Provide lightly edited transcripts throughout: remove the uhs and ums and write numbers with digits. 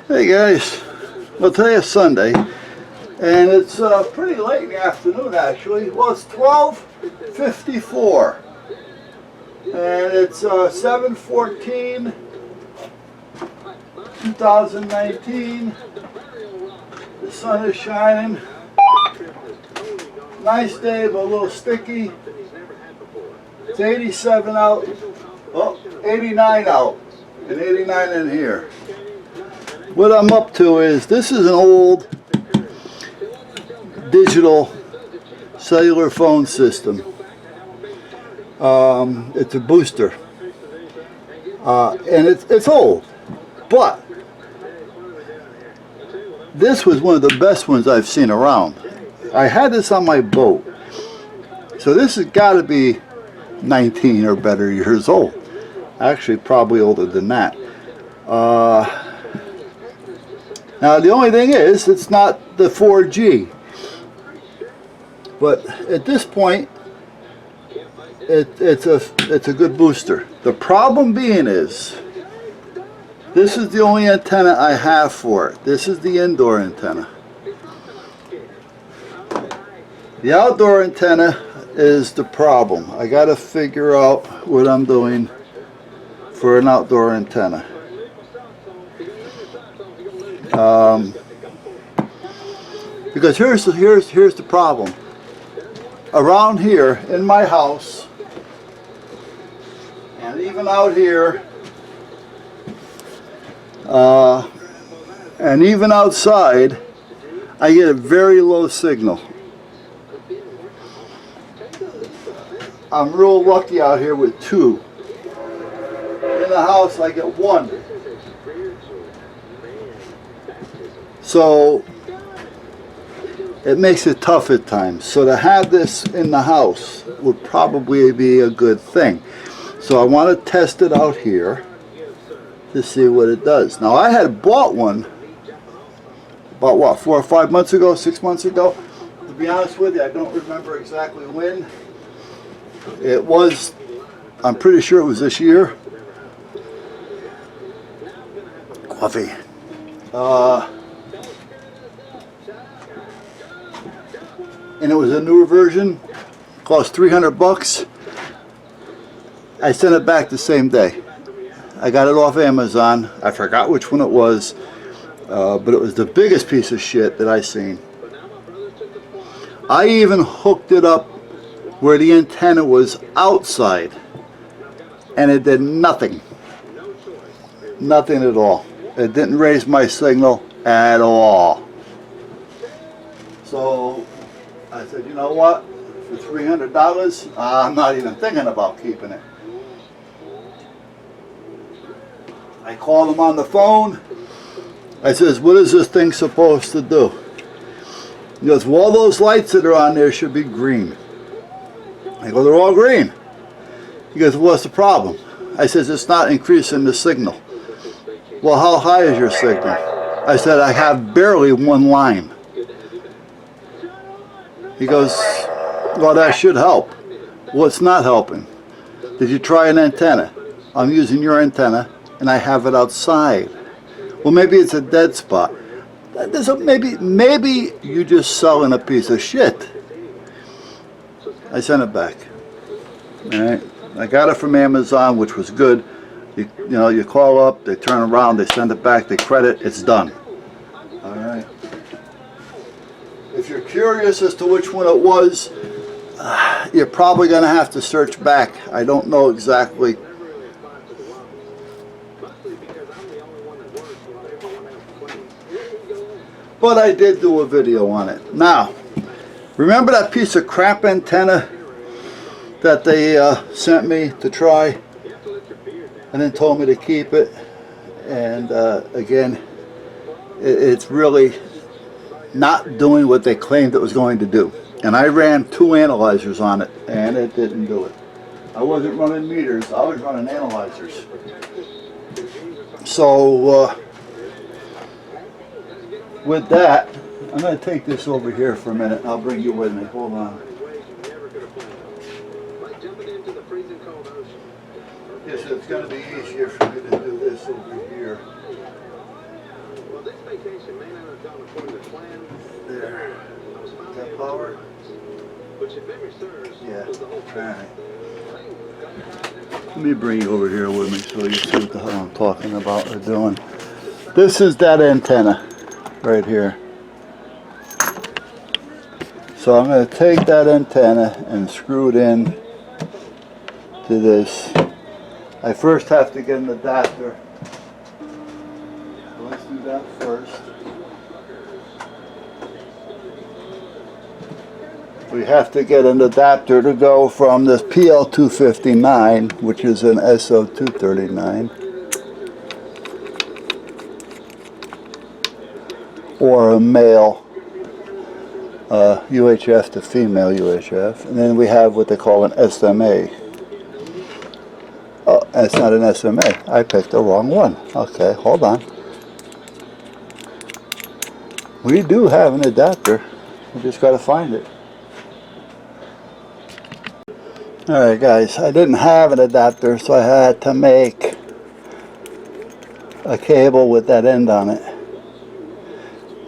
Hey guys, well today is Sunday and it's pretty late in the afternoon actually. Well, it's 12:54 and it's 7/14/2019. The sun is shining. Nice day but a little sticky. It's 87 out, oh, 89 out and 89 in here. What I'm up to is, this is an old digital cellular phone system. It's a booster. And it's old. But this was one of the best ones I've seen around. I had this on my boat. So this has got to be 19 or better years old. Actually, probably older than that. Now the only thing is, it's not the 4G, but at this point, it's a good booster. The problem being is, this is the only antenna I have for it. This is the indoor antenna. The outdoor antenna is the problem. I got to figure out what I'm doing for an outdoor antenna. Because here's the problem. Around here in my house, and even out here, and even outside, I get a very low signal. I'm real lucky out here with two. In the house I get one. So it makes it tough at times. So to have this in the house would probably be a good thing. So I want to test it out here to see what it does. Now I had bought one about what, 4 or 5 months ago, 6 months ago. To be honest with you, I don't remember exactly when. It was, I'm pretty sure it was this year. Coffee. And it was a newer version, cost $300. I sent it back the same day. I got it off Amazon. I forgot which one it was, but it was the biggest piece of shit that I seen. I even hooked it up where the antenna was outside, and it did nothing. Nothing at all. It didn't raise my signal at all. So I said, you know what, for $300, I'm not even thinking about keeping it. I called him on the phone. I says, what is this thing supposed to do? He goes, well, all those lights that are on there should be green. I go, they're all green. He goes, what's the problem? I says, it's not increasing the signal. Well, how high is your signal? I said, I have barely one line. He goes, well, that should help. Well, it's not helping. Did you try an antenna? I'm using your antenna, and I have it outside. Well, maybe it's a dead spot. Maybe you just selling a piece of shit. I sent it back. All right. I got it from Amazon, which was good. You know, you call up, they turn around, they send it back, they credit, it's done. All right. If you're curious as to which one it was, you're probably going to have to search back. I don't know exactly. But I did do a video on it. Now, remember that piece of crap antenna that they sent me to try and then told me to keep it? And again, it's really not doing what they claimed it was going to do. And I ran 2 analyzers on it and it didn't do it. I wasn't running meters, I was running analyzers. So with that, I'm going to take this over here for a minute. I'll bring you with me. Hold on. Yes, it's going to be easier for me to do this over here. There. Is that power? Yeah. Alright. Let me bring you over here with me so you see what the hell I'm talking about or doing. This is that antenna right here. So I'm going to take that antenna and screw it in to this. I first have to get an adapter. So let's do that first. We have to get an adapter to go from this PL259, which is an SO239, or a male UHF to female UHF, and then we have what they call an SMA. Oh, it's not an SMA. I picked the wrong one. Okay, hold on. We do have an adapter. We just got to find it. Alright guys, I didn't have an adapter, so I had to make a cable with that end on it.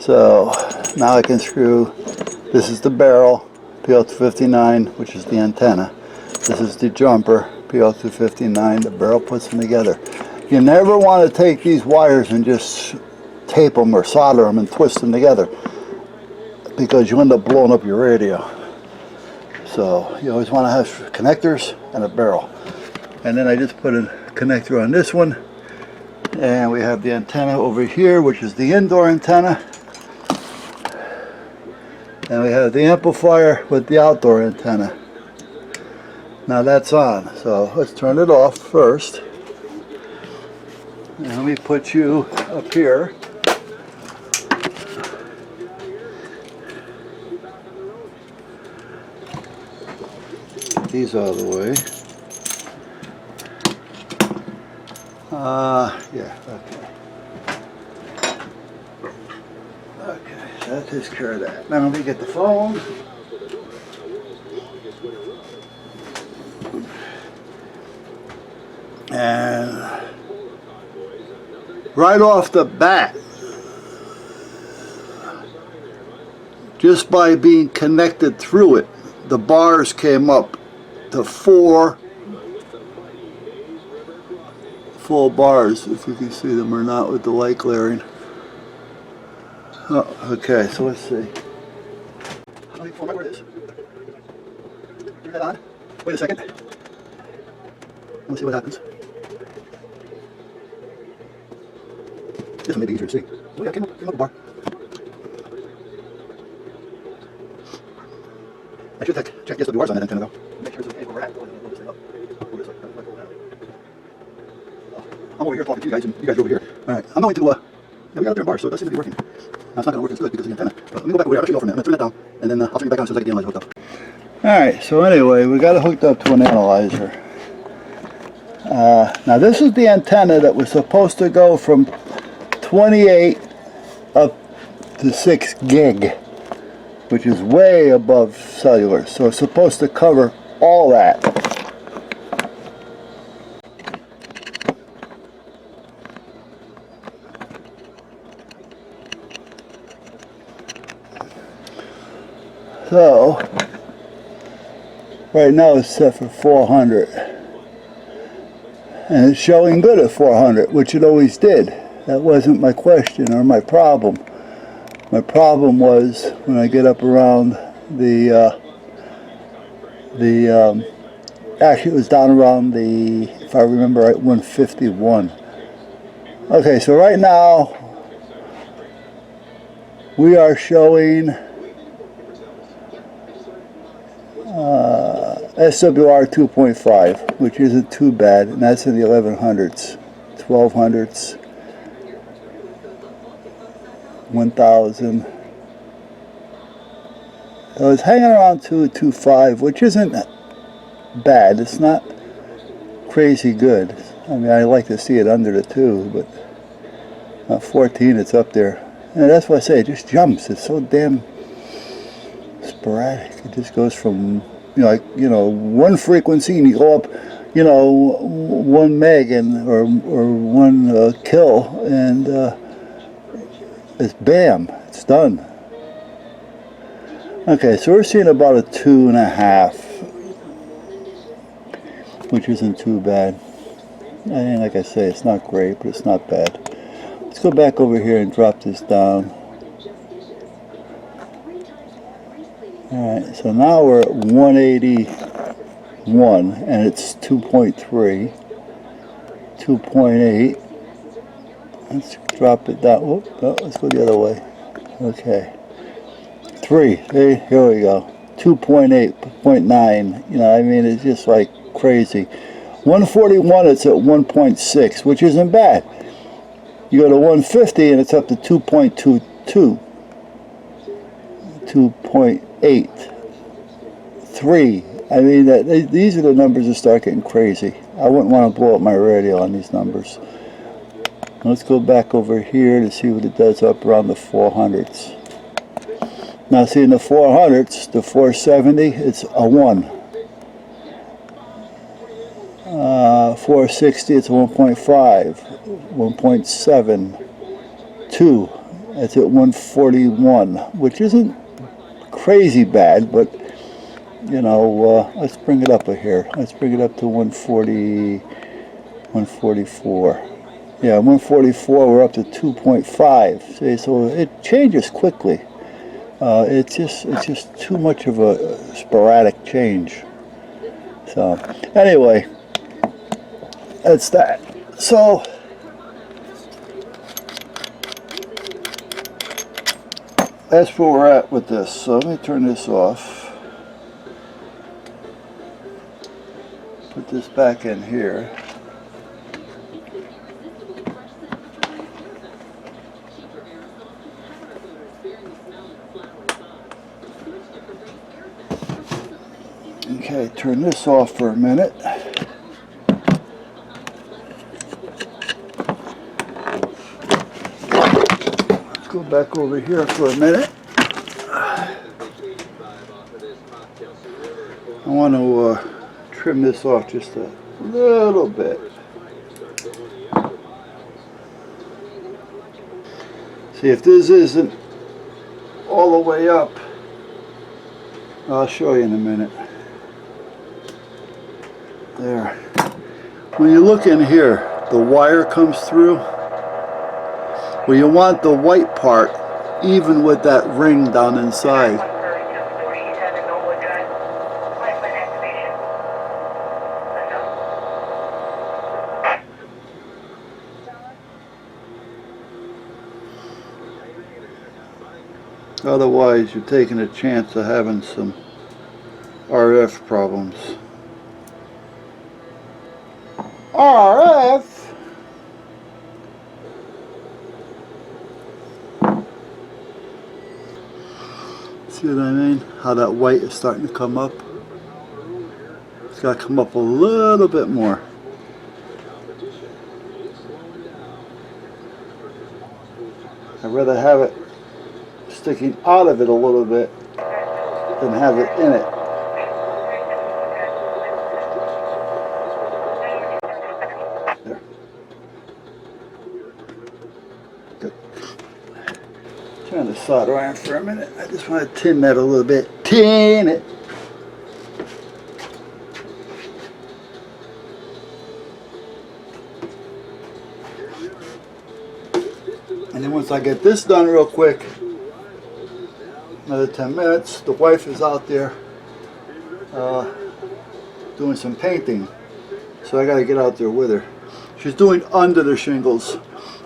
So now I can screw, this is the barrel, PL259, which is the antenna. This is the jumper, PL259, the barrel puts them together. You never want to take these wires and just tape them or solder them and twist them together, because you end up blowing up your radio. So you always want to have connectors and a barrel. And then I just put a connector on this one. And we have the antenna over here, which is the indoor antenna. And we have the amplifier with the outdoor antenna. Now that's on. So let's turn it off first. And let me put you up here. These out of the way. Yeah, okay. Okay, so that takes care of that. Now let me get the phone. And right off the bat, just by being connected through it, the bars came up to 4 full bars, if you can see them or not with the light glaring. Oh, okay, so let's see. Let me find where it is. Turn that on. Wait a second. Let's see what happens. This may be easier to see. Oh yeah, came up the bar. I should check the SWRs on that antenna though. Make sure it's okay where we're at. I'm over here talking to you guys, and you guys are over here. Alright, I'm going to, yeah, we got up there in bars, so it does seem to be working. Now, it's not going to work as good because of the antenna. But let me go back over here, I'll actually go from there. I'm going to turn that down, and then I'll turn you back on as soon as I get the analyzer hooked up. Alright, so anyway, we got it hooked up to an analyzer. Now this is the antenna that was supposed to go from 28 up to 6 gig, which is way above cellular. So it's supposed to cover all that. So right now it's set for 400. And it's showing good at 400, which it always did. That wasn't my question or my problem. My problem was when I get up around actually it was down around the, if I remember right, 151. Okay, so right now we are showing SWR 2.5, which isn't too bad, and that's in the 1100s, 1200s, 1000. I was hanging around 2.25, which isn't bad. It's not crazy good. I mean, I like to see it under the 2, but 14, it's up there. And that's why I say it just jumps. It's so damn sporadic. It just goes from one frequency and you go up 1 meg or 1 kill, and it's bam, it's done. Okay, so we're seeing about a 2.5, which isn't too bad. And like I say, it's not great, but it's not bad. Let's go back over here and drop this down. Alright, so now we're at 181, and it's 2.3, 2.8. Let's drop it down. Whoop, no, let's go the other way. Okay. 3. Here we go. 2.8, 0.9. You know, I mean, it's just like crazy. 141, it's at 1.6, which isn't bad. You go to 150, and it's up to 2.22. 2.8. 3. I mean, these are the numbers that start getting crazy. I wouldn't want to blow up my radio on these numbers. Let's go back over here to see what it does up around the 400s. Now, see, in the 400s, the 470, it's a 1. 460, it's a 1.5, 1.7, 2. It's at 141, which isn't crazy bad, but, you know, let's bring it up here. Let's bring it up to 140, 144. Yeah, 144, we're up to 2.5. See, so it changes quickly. It's just too much of a sporadic change. So anyway, that's that. So that's where we're at with this. So let me turn this off. Put this back in here. Okay, turn this off for a minute. Let's go back over here for a minute. I want to trim this off just a little bit. See, if this isn't all the way up, I'll show you in a minute. There. When you look in here, the wire comes through. Well, you want the white part even with that ring down inside. Otherwise, you're taking a chance of having some RF problems. RF? See what I mean? How that white is starting to come up? It's got to come up a little bit more. I'd rather have it sticking out of it a little bit than have it in it. There. Good. Turn the solder iron for a minute. I just want to tin that a little bit. Tin it. And then once I get this done real quick, another 10 minutes, the wife is out there doing some painting. So I got to get out there with her. She's doing under the shingles.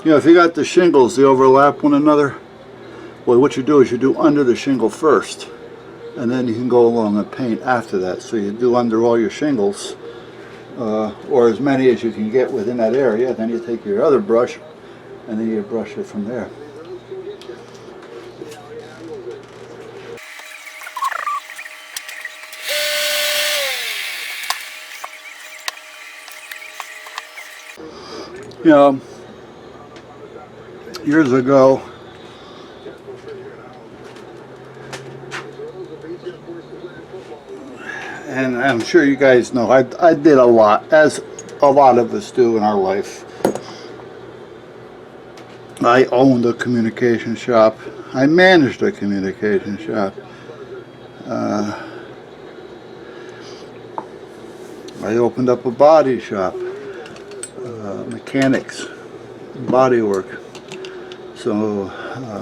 You know, if you got the shingles, they overlap one another. Well, what you do is you do under the shingle first, and then you can go along and paint after that. So you do under all your shingles, or as many as you can get within that area. Then you take your other brush, and then you brush it from there. You know, years ago, and I'm sure you guys know, I did a lot, as a lot of us do in our life. I owned a communication shop. I managed a communication shop. I opened up a body shop, mechanics, body work. So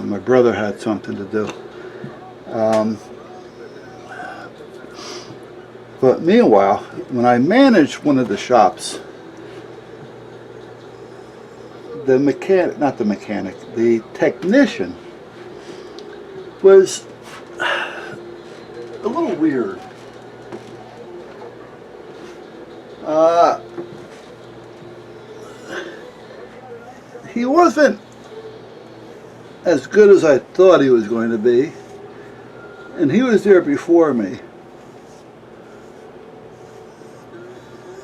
my brother had something to do. But meanwhile, when I managed one of the shops, the mechanic, not the mechanic, the technician was a little weird. He wasn't as good as I thought he was going to be, and he was there before me.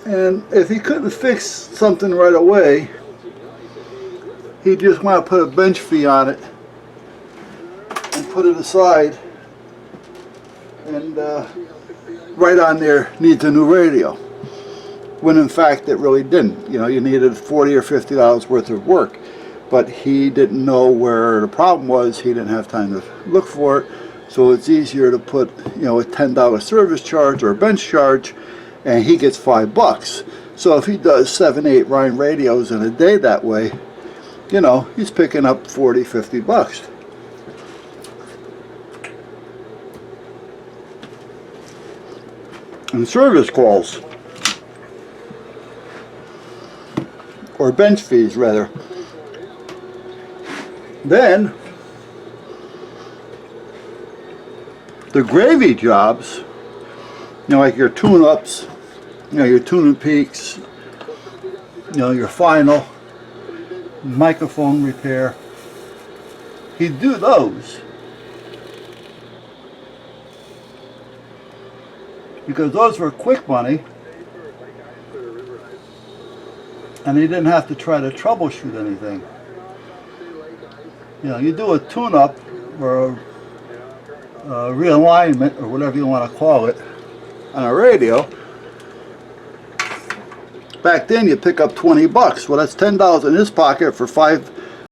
And if he couldn't fix something right away, he just want to put a bench fee on it and put it aside, and right on there, needs a new radio. When in fact it really didn't. You know, you needed $40 or $50 worth of work, but he didn't know where the problem was. He didn't have time to look for it, so it's easier to put, you know, a $10 service charge or a bench charge, and he gets $5. So if he does 7, 8 Ryan radios in a day that way, you know, he's picking up $40, $50. And service calls, or bench fees rather. Then the gravy jobs, you know, like your tune-ups, you know, your tune and peaks, you know, your final microphone repair, he'd do those because those were quick money, and he didn't have to try to troubleshoot anything. You know, you do a tune-up or a realignment or whatever you want to call it on a radio. Back then you pick up $20. Well, that's $10 in his pocket for 5